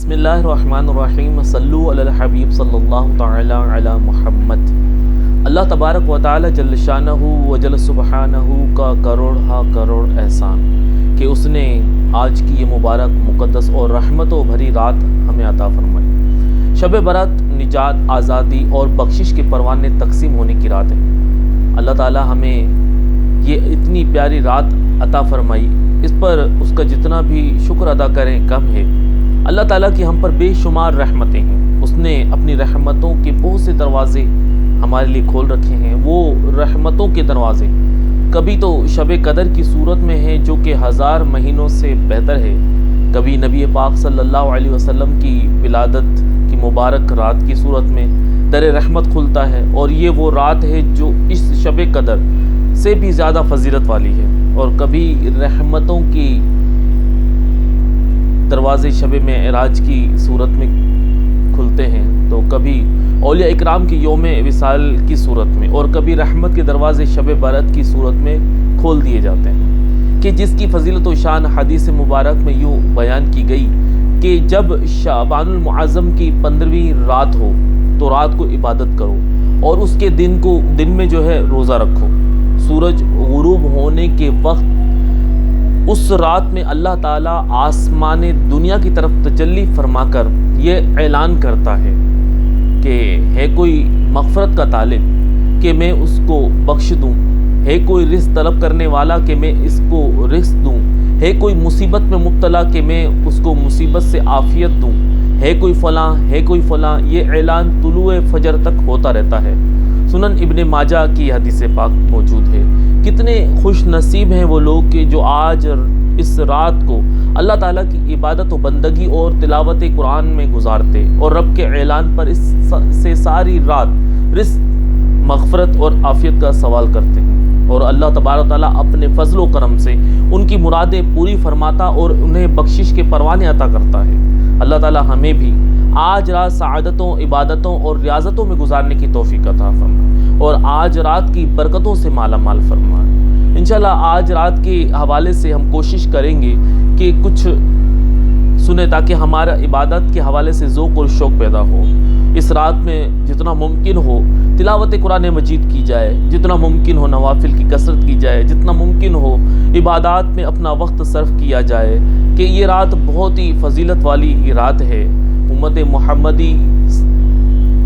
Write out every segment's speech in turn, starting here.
بسم اللہ الرحمن الرحیم، صلو علی الحبیب صلی اللہ تعالی علی محمد۔ اللہ تبارک و تعالی جل شانہ و جل سبحانہ کا کروڑ احسان کہ اس نے آج کی یہ مبارک مقدس اور رحمتوں بھری رات ہمیں عطا فرمائی۔ شب برات نجات، آزادی اور بخشش کے پروانے تقسیم ہونے کی رات ہے۔ اللہ تعالی ہمیں یہ اتنی پیاری رات عطا فرمائی، اس پر اس کا جتنا بھی شکر ادا کریں کم ہے۔ اللہ تعالیٰ کی ہم پر بے شمار رحمتیں ہیں، اس نے اپنی رحمتوں کے بہت سے دروازے ہمارے لیے کھول رکھے ہیں۔ وہ رحمتوں کے دروازے کبھی تو شب قدر کی صورت میں ہیں جو کہ 1000 مہینوں سے بہتر ہے، کبھی نبی پاک صلی اللہ علیہ وسلم کی ولادت کی مبارک رات کی صورت میں در رحمت کھلتا ہے، اور یہ وہ رات ہے جو اس شب قدر سے بھی زیادہ فضیلت والی ہے۔ اور کبھی رحمتوں کی دروازے شب معراج کی صورت میں کھلتے ہیں، تو کبھی اولیاء اکرام کی یوم وصال کی صورت میں، اور کبھی رحمت کے دروازے شب برات کی صورت میں کھول دیے جاتے ہیں، کہ جس کی فضیلت و شان حدیث مبارک میں یوں بیان کی گئی کہ جب شعبان المعظم کی 15ویں رات ہو تو رات کو عبادت کرو، اور اس کے دن میں جو ہے روزہ رکھو۔ سورج غروب ہونے کے وقت اس رات میں اللہ تعالیٰ آسمان دنیا کی طرف تجلی فرما کر یہ اعلان کرتا ہے کہ ہے کوئی مغفرت کا طالب کہ میں اس کو بخش دوں، ہے کوئی رزق طلب کرنے والا کہ میں اس کو رزق دوں، ہے کوئی مصیبت میں مبتلا کہ میں اس کو مصیبت سے عافیت دوں، ہے کوئی فلاں، یہ اعلان طلوع فجر تک ہوتا رہتا ہے۔ سنن ابن ماجہ کی حدیث پاک موجود ہے۔ کتنے خوش نصیب ہیں وہ لوگ کہ جو آج اس رات کو اللہ تعالیٰ کی عبادت و بندگی اور تلاوت قرآن میں گزارتے، اور رب کے اعلان پر اس سے ساری رات رزق، مغفرت اور عافیت کا سوال کرتے ہیں، اور اللہ تبارک تعالیٰ اپنے فضل و کرم سے ان کی مرادیں پوری فرماتا اور انہیں بخشش کے پروانے عطا کرتا ہے۔ اللہ تعالیٰ ہمیں بھی آج رات سعادتوں، عبادتوں اور ریاضتوں میں گزارنے کی توفیق عطا فرمائے، اور آج رات کی برکتوں سے مالا مال فرمائے۔ انشاءاللہ آج رات کے حوالے سے ہم کوشش کریں گے کہ کچھ سنیں تاکہ ہمارا عبادت کے حوالے سے ذوق اور شوق پیدا ہو۔ اس رات میں جتنا ممکن ہو تلاوت قرآن مجید کی جائے، جتنا ممکن ہو نوافل کی کثرت کی جائے، جتنا ممکن ہو عبادات میں اپنا وقت صرف کیا جائے، کہ یہ رات بہت ہی فضیلت والی رات ہے۔ امت محمدی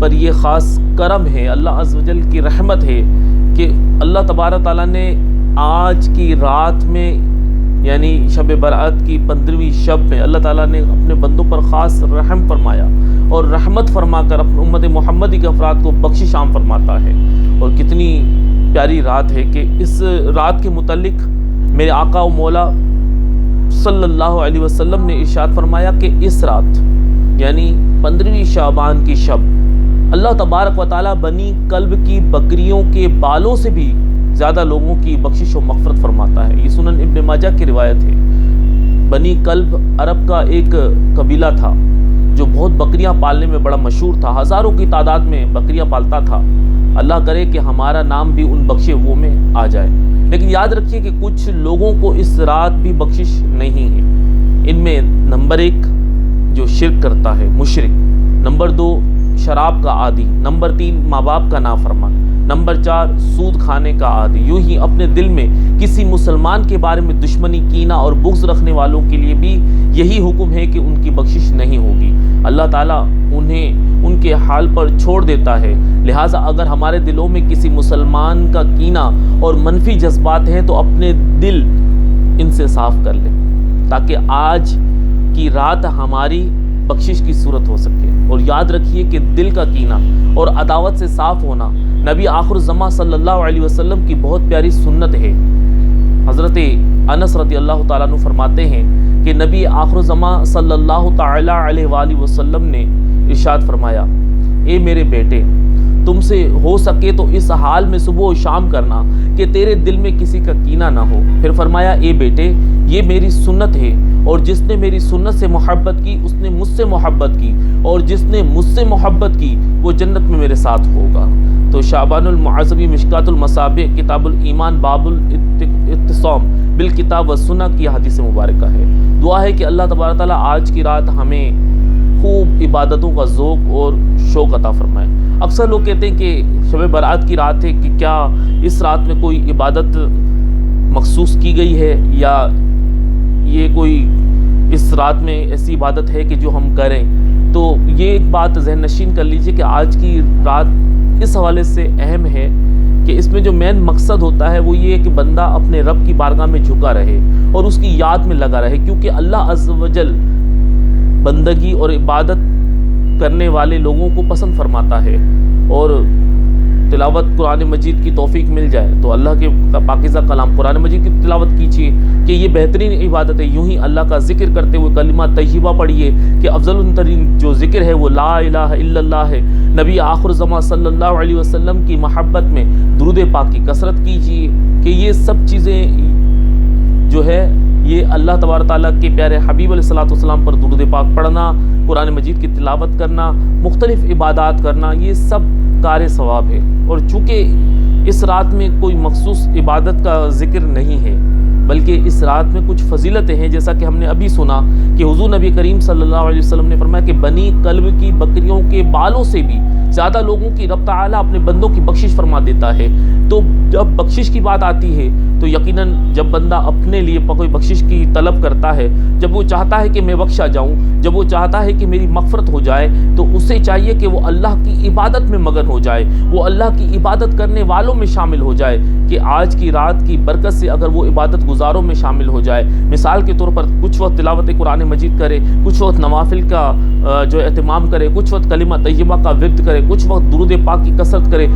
پر یہ خاص کرم ہے، اللہ عز و جل کی رحمت ہے کہ اللہ تبارک تعالیٰ نے آج کی رات میں یعنی شب برات کی 15ویں شب میں اللہ تعالیٰ نے اپنے بندوں پر خاص رحم فرمایا، اور رحمت فرما کر اپنے امت محمدی کے افراد کو بخشش عام فرماتا ہے۔ اور کتنی پیاری رات ہے کہ اس رات کے متعلق میرے آقا و مولا صلی اللہ علیہ وسلم نے ارشاد فرمایا کہ اس رات یعنی 15ویں شعبان کی شب اللہ تبارک و تعالیٰ بنی کلب کی بکریوں کے بالوں سے بھی زیادہ لوگوں کی بخشش و مغفرت فرماتا ہے۔ یہ سنن ابن ماجہ کی روایت ہے۔ بنی کلب عرب کا ایک قبیلہ تھا جو بہت بکریاں پالنے میں بڑا مشہور تھا، ہزاروں کی تعداد میں بکریاں پالتا تھا۔ اللہ کرے کہ ہمارا نام بھی ان بخشے وہ میں آ جائے، لیکن یاد رکھیے کہ کچھ لوگوں کو اس رات بھی بخشش نہیں ہے۔ ان میں نمبر 1 جو شرک کرتا ہے، مشرک، نمبر 2 شراب کا عادی، نمبر 3 ماں باپ کا نافرمان، نمبر 4 سود کھانے کا عادی۔ یوں ہی اپنے دل میں کسی مسلمان کے بارے میں دشمنی، کینہ اور بغض رکھنے والوں کے لیے بھی یہی حکم ہے کہ ان کی بخشش نہیں ہوگی، اللہ تعالیٰ انہیں ان کے حال پر چھوڑ دیتا ہے۔ لہٰذا اگر ہمارے دلوں میں کسی مسلمان کا کینہ اور منفی جذبات ہیں تو اپنے دل ان سے صاف کر لیں، تاکہ آج کی رات ہماری بخشش کی صورت ہو سکے۔ اور یاد رکھیے کہ دل کا کینہ اور عداوت سے صاف ہونا نبی آخر الزمان صلی اللہ علیہ وسلم کی بہت پیاری سنت ہے۔ حضرت انس رضی اللہ تعالیٰ عنہ فرماتے ہیں کہ نبی آخر الزمان صلی اللہ تعالیٰ علیہ وآلہ وسلم نے ارشاد فرمایا، اے میرے بیٹے، تم سے ہو سکے تو اس حال میں صبح و شام کرنا کہ تیرے دل میں کسی کا کینہ نہ ہو۔ پھر فرمایا، اے بیٹے، یہ میری سنت ہے، اور جس نے میری سنت سے محبت کی اس نے مجھ سے محبت کی، اور جس نے مجھ سے محبت کی وہ جنت میں میرے ساتھ ہوگا۔ تو شعبان المعظم مشکات المصابیح کتاب الایمان باب الاعتصام بالکتاب والسنہ کی حدیث مبارکہ ہے۔ دعا ہے کہ اللہ تبارک تعالیٰ آج کی رات ہمیں خوب عبادتوں کا ذوق اور شوق عطا فرمائے۔ اکثر لوگ کہتے ہیں کہ شب برات کی رات ہے، کہ کیا اس رات میں کوئی عبادت مخصوص کی گئی ہے، یا یہ کوئی اس رات میں ایسی عبادت ہے کہ جو ہم کریں؟ تو یہ ایک بات ذہن نشین کر لیجئے کہ آج کی رات اس حوالے سے اہم ہے کہ اس میں جو مین مقصد ہوتا ہے وہ یہ ہے کہ بندہ اپنے رب کی بارگاہ میں جھکا رہے اور اس کی یاد میں لگا رہے، کیونکہ اللہ عز و جل بندگی اور عبادت کرنے والے لوگوں کو پسند فرماتا ہے۔ اور تلاوت قرآن مجید کی توفیق مل جائے تو اللہ کے پاکیزہ کلام قرآن مجید کی تلاوت کیجیے کہ یہ بہترین عبادت ہے۔ یوں ہی اللہ کا ذکر کرتے ہوئے کلمہ طیبہ پڑھیے کہ افضل ترین جو ذکر ہے وہ لا الہ الا اللہ ہے۔ نبی آخر زمان صلی اللہ علیہ وسلم کی محبت میں درود پاک کی کثرت کیجیے کہ یہ سب چیزیں جو ہے یہ اللہ تبارک تعالیٰ کے پیارے حبیب علیہ الصلوۃ والسلام پر درود پاک پڑھنا، قرآن مجید کی تلاوت کرنا، مختلف عبادات کرنا، یہ سب کار ثواب ہے۔ اور چونکہ اس رات میں کوئی مخصوص عبادت کا ذکر نہیں ہے بلکہ اس رات میں کچھ فضیلتیں ہیں، جیسا کہ ہم نے ابھی سنا کہ حضور نبی کریم صلی اللہ علیہ وسلم نے فرمایا کہ بنی کلب کی بکریوں کے بالوں سے بھی زیادہ لوگوں کی رب تعالیٰ اپنے بندوں کی بخشش فرما دیتا ہے۔ تو جب بخشش کی بات آتی ہے تو یقیناً جب بندہ اپنے لیے کوئی بخشش کی طلب کرتا ہے، جب وہ چاہتا ہے کہ میں بخشا جاؤں، جب وہ چاہتا ہے کہ میری مغفرت ہو جائے، تو اسے چاہیے کہ وہ اللہ کی عبادت میں مگن ہو جائے، وہ اللہ کی عبادت کرنے والوں میں شامل ہو جائے کہ آج کی رات کی برکت سے اگر وہ عبادت گزاروں میں شامل ہو جائے۔ مثال کے طور پر کچھ وقت تلاوت قرآن مجید کرے، کچھ وقت نوافل کا جو اہتمام کرے، کچھ وقت کلمہ طیبہ کا ورد کرے، کچھ وقت درود پاک کی کثرت کرے،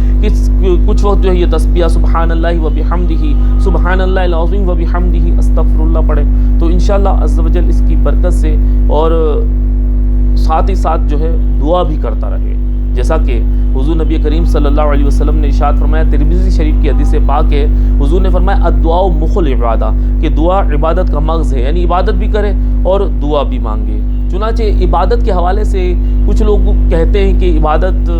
کچھ وقت جو ہے یہ تسبیح سبحان اللہ و بحمدہ، سبحان اللہ العظیم و بحمدہ، استغفر اللہ پڑھے، تو انشاءاللہ عز و جل اس کی برکت سے اور ساتھ ہی ساتھ جو ہے دعا بھی کرتا رہے، جیسا کہ حضور نبی کریم صلی اللہ علیہ وسلم نے ارشاد فرمایا، ترمذی شریف کی حدیث پاک ہے، حضور نے فرمایا الدعاء مخ العبادہ، کہ دعا عبادت کا مغز ہے، یعنی عبادت بھی کرے اور دعا بھی مانگے۔ چنانچہ عبادت کے حوالے سے کچھ لوگ کہتے ہیں کہ عبادت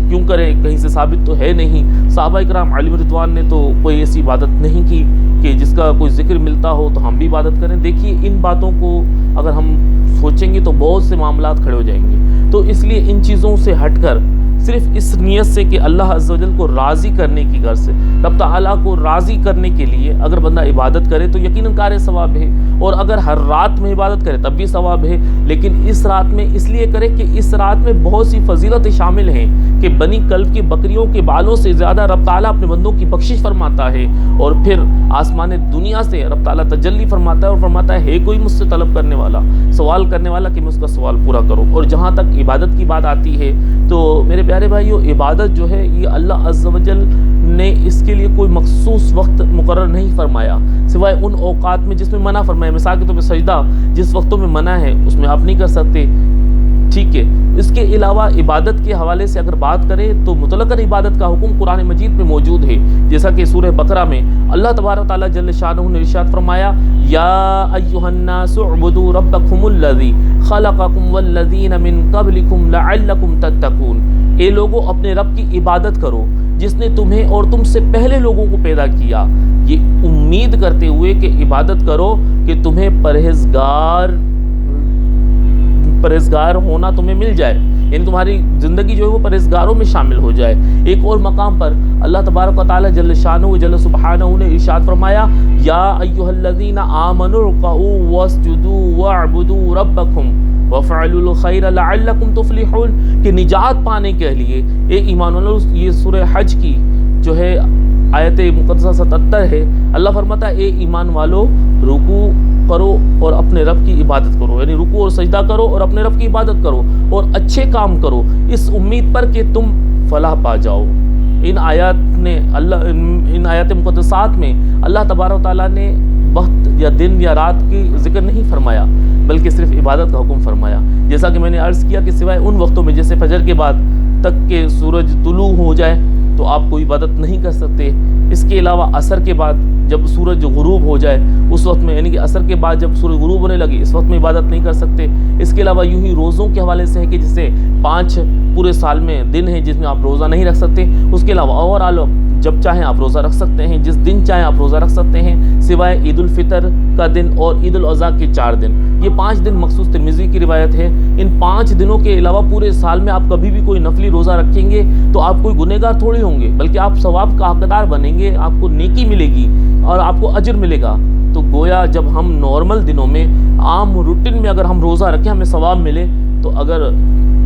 کیوں کریں، کہیں سے ثابت تو ہے نہیں۔ صحابہ کرام علیہم رضوان نے تو کوئی ایسی عبادت نہیں کی کہ جس کا کوئی ذکر ملتا ہو تو ہم بھی عبادت کریں۔ دیکھیے ان باتوں کو اگر ہم سوچیں گے تو بہت سے معاملات کھڑے ہو جائیں گے، تو اس لیے ان چیزوں سے ہٹ کر صرف اس نیت سے کہ اللہ عز و جل کو راضی کرنے کی غرض سے، رب تعالیٰ کو راضی کرنے کے لیے اگر بندہ عبادت کرے تو یقیناً کار ثواب ہے، اور اگر ہر رات میں عبادت کرے تب بھی ثواب ہے، لیکن اس رات میں اس لیے کرے کہ اس رات میں بہت سی فضیلتیں شامل ہیں کہ بنی کلب کی بکریوں کے بالوں سے زیادہ رب تعالیٰ اپنے بندوں کی بخشش فرماتا ہے، اور پھر آسمان دنیا سے رب تعالیٰ تجلی فرماتا ہے اور فرماتا ہے کوئی مجھ سے طلب کرنے والا، سوال کرنے والا کہ میں اس کا سوال پورا کروں۔ اور جہاں تک عبادت کی بات آتی ہے تو میرے پیارے بھائیو، عبادت جو ہے یہ اللہ عز و جل نے اس کے لیے کوئی مخصوص وقت مقرر نہیں فرمایا، سوائے ان اوقات میں جس میں منع فرمایا۔ مثال کے طور پہ سجدہ جس وقتوں میں منع ہے اس میں آپ نہیں کر سکتے، ٹھیک ہے۔ اس کے علاوہ عبادت کے حوالے سے اگر بات کریں تو مطلقاً عبادت کا حکم قرآن مجید میں موجود ہے، جیسا کہ سورہ بقرہ میں اللہ تبارک تعالیٰ جل شانہ نے ارشاد فرمایا، یا ایھا الناس اعبدوا ربکم الذی خلقکم والذین من قبلکم لعلکم تتقون، اے لوگو اپنے رب کی عبادت کرو جس نے تمہیں اور تم سے پہلے لوگوں کو پیدا کیا، یہ امید کرتے ہوئے کہ عبادت کرو کہ تمہیں پرہیزگار ہونا تمہیں مل جائے، یعنی تمہاری زندگی جو ہے وہ پرہیزگاروں میں شامل ہو جائے۔ ایک اور مقام پر اللہ تبارک و تعالی جل شانہ و جل سبحانہ نے ارشاد فرمایا، یا ایھا الذین آمنوا ارکعوا واسجدوا واعبدوا ربکم وافعلوا الخیر لعلکم تفلحون، کہ نجات پانے کے لیے اے ایمان والو، یہ سورہ حج کی جو ہے آیت مقدسہ 77 ہے، اللہ فرماتا ہے اے ایمان والو رکوع کرو اور اپنے رب کی عبادت کرو، یعنی رکوع اور سجدہ کرو اور اپنے رب کی عبادت کرو اور اچھے کام کرو اس امید پر کہ تم فلاح پا جاؤ۔ ان آیات مقدسات میں اللہ تبارک و تعالیٰ نے وقت یا دن یا رات کی ذکر نہیں فرمایا بلکہ صرف عبادت کا حکم فرمایا، جیسا کہ میں نے عرض کیا کہ سوائے ان وقتوں میں جیسے فجر کے بعد تک کہ سورج طلوع ہو جائے تو آپ کوئی عبادت نہیں کر سکتے، اس کے علاوہ عصر کے بعد جب سورج غروب ہو جائے اس وقت میں، یعنی کہ عصر کے بعد جب سورج غروب ہونے لگے اس وقت میں عبادت نہیں کر سکتے۔ اس کے علاوہ یوں ہی روزوں کے حوالے سے ہے کہ جسے 5 پورے سال میں دن ہیں جس میں آپ روزہ نہیں رکھ سکتے، اس کے علاوہ اور جب چاہیں آپ روزہ رکھ سکتے ہیں، جس دن چاہیں آپ روزہ رکھ سکتے ہیں، سوائے عید الفطر کا دن اور عید الاضحیٰ کے 4 دن۔ یہ 5 دن مخصوص ترمذی کی روایت ہے، ان 5 دنوں کے علاوہ پورے سال میں آپ کبھی بھی کوئی نفلی روزہ رکھیں گے تو آپ کوئی گنہگار تھوڑی ہوں گے، بلکہ آپ ثواب کا حقدار بنیں گے، آپ کو نیکی ملے گی اور آپ کو اجر ملے گا۔ تو گویا جب ہم نارمل دنوں میں عام روٹین میں اگر ہم روزہ رکھیں ہمیں ثواب ملے، تو اگر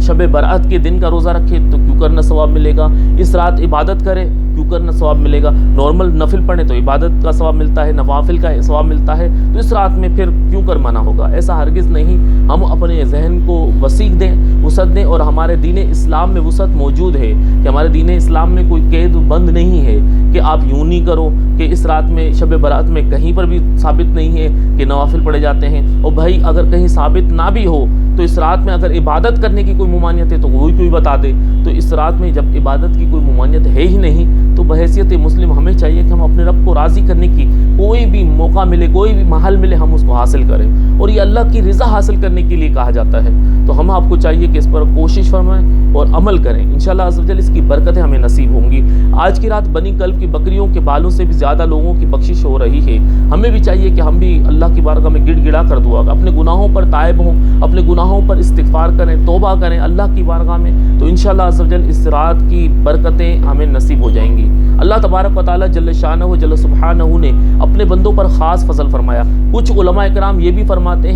شب برأت کے دن کا روزہ رکھے تو کیوں کرنا ثواب ملے گا، اس رات عبادت کرے کیوں کرنا ثواب ملے گا، نارمل نفل پڑھیں تو عبادت کا ثواب ملتا ہے، نوافل کا ثواب ملتا ہے، تو اس رات میں پھر کیوں کر منع ہوگا؟ ایسا ہرگز نہیں۔ ہم اپنے ذہن کو وسیع دیں، وسعت دیں، اور ہمارے دین اسلام میں وسعت موجود ہے کہ ہمارے دین اسلام میں کوئی قید بند نہیں ہے کہ آپ یوں نہیں کرو کہ اس رات میں شب برأت میں کہیں پر بھی ثابت نہیں ہے کہ نوافل پڑھے جاتے ہیں۔ اور بھائی اگر کہیں ثابت نہ بھی ہو تو اس رات میں اگر عبادت کرنے کی کوئی ممانعت ہے تو وہی کوئی بتا دے۔ تو اس رات میں جب عبادت کی کوئی ممانعت ہے ہی نہیں تو بحیثیت مسلم ہمیں چاہیے کہ ہم اپنے رب کو راضی کرنے کی کوئی بھی موقع ملے، کوئی بھی محل ملے، ہم اس کو حاصل کریں، اور یہ اللہ کی رضا حاصل کرنے کے لیے کہا جاتا ہے۔ تو ہم آپ کو چاہیے کہ اس پر کوشش فرمائیں اور عمل کریں، انشاءاللہ عز و جل اس کی برکتیں ہمیں نصیب ہوں گی۔ آج کی رات بنی کلب کی بکریوں کے بالوں سے بھی زیادہ لوگوں کی بخشش ہو رہی ہے، ہمیں بھی چاہیے کہ ہم بھی اللہ کی بارگاہ میں گڑ گڑا کر دعا، اپنے گناہوں پر تائب ہوں، اپنے گناہوں پر استغفار کریں، توبہ کریں اللہ کی بارگاہ میں، تو انشاءاللہ عز و جل اس رات کی برکتیں ہمیں نصیب ہو جائیں گی۔ اللہ تبارک و تعالیٰ جل شانہ جل سبحانہ نے اپنے بندوں پر خاص فضل فرمایا۔ کچھ علماء کرام یہ بھی فرماتے ہیں